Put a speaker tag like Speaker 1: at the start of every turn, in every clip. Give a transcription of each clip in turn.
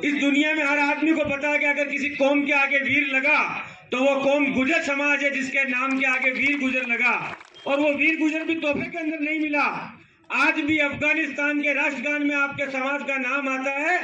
Speaker 1: इस दुनिया में हर आदमी को पता है कि अगर किसी कौम के आगे वीर लगा तो वो कौम गुजर समाज है, जिसके नाम के आगे वीर गुजर लगा। और वो वीर गुजर भी तोहफे के अंदर नहीं मिला। आज भी अफगानिस्तान के राष्ट्रगान में आपके समाज का नाम आता है।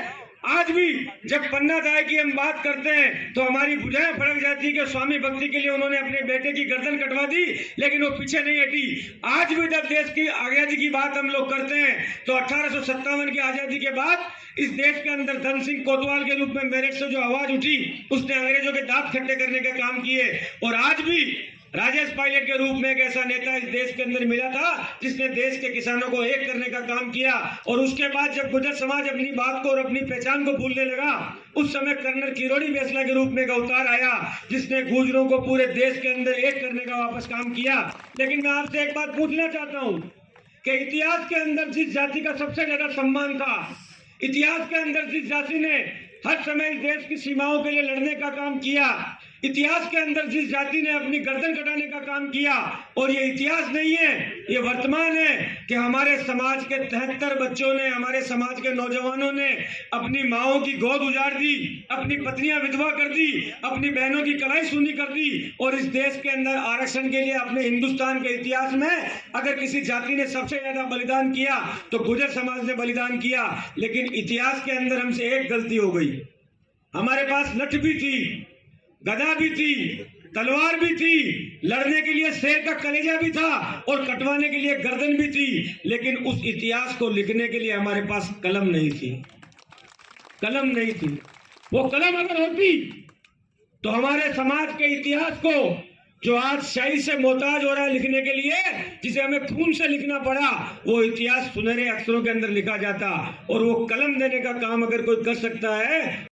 Speaker 1: आज भी जब पन्ना दाई की हम बात करते हैं तो हमारी भुजाएं फड़क जाती है कि स्वामी भक्ति के लिए उन्होंने अपने बेटे की गर्दन कटवा दी, लेकिन वो पीछे नहीं हटी। आज भी जब देश की आजादी की बात हम लोग करते हैं तो 1857 की आजादी के बाद इस देश के अंदर धन सिंह कोतवाल के रूप में मेरठ से जो आवाज उठी, उसने अंग्रेजों के दांत खट्टे करने का काम किए। और आज भी राजेश पायलट के रूप में एक ऐसा नेता इस देश के अंदर मिला था जिसने देश के किसानों को एक करने का काम किया। और उसके बाद जब गुजर समाज अपनी बात को और अपनी पहचान को भूलने लगा, उस समय कर्नल किरोड़ी बेसला के रूप में एक अवतार आया जिसने गुजरों को पूरे देश के अंदर एक करने का वापस काम किया। लेकिन मैं आपसे एक बात पूछना चाहता हूँ कि इतिहास के अंदर जिस जाति का सबसे ज्यादा सम्मान था, इतिहास के अंदर जिस जाति ने हर समय इस देश की सीमाओं के लिए लड़ने का काम किया, इतिहास के अंदर जिस जाति ने अपनी गर्दन कटाने का काम किया, और ये इतिहास नहीं है, ये वर्तमान है कि हमारे समाज के 73 बच्चों ने, हमारे समाज के नौजवानों ने अपनी माओं की गोद उजाड़ दी, अपनी पत्नियां विधवा कर दी, अपनी बहनों की कलाई सूनी कर दी। और इस देश के अंदर आरक्षण के लिए अपने हिंदुस्तान के इतिहास में अगर किसी जाति ने सबसे ज्यादा बलिदान किया तो गुजर समाज ने बलिदान किया। लेकिन इतिहास के अंदर हमसे एक गलती हो गई, हमारे पास लठ भी थी, गदा भी थी, तलवार भी थी, लड़ने के लिए शेर का कलेजा भी था और कटवाने के लिए गर्दन भी थी, लेकिन उस इतिहास को लिखने के लिए हमारे पास कलम नहीं थी। कलम नहीं थी। वो कलम अगर होती तो हमारे समाज के इतिहास को, जो आज शाही से मोहताज हो रहा है लिखने के लिए, जिसे हमें खून से लिखना पड़ा, वो इतिहास सुनहरे अक्षरों के अंदर लिखा जाता। और वो कलम देने का काम अगर कोई कर सकता है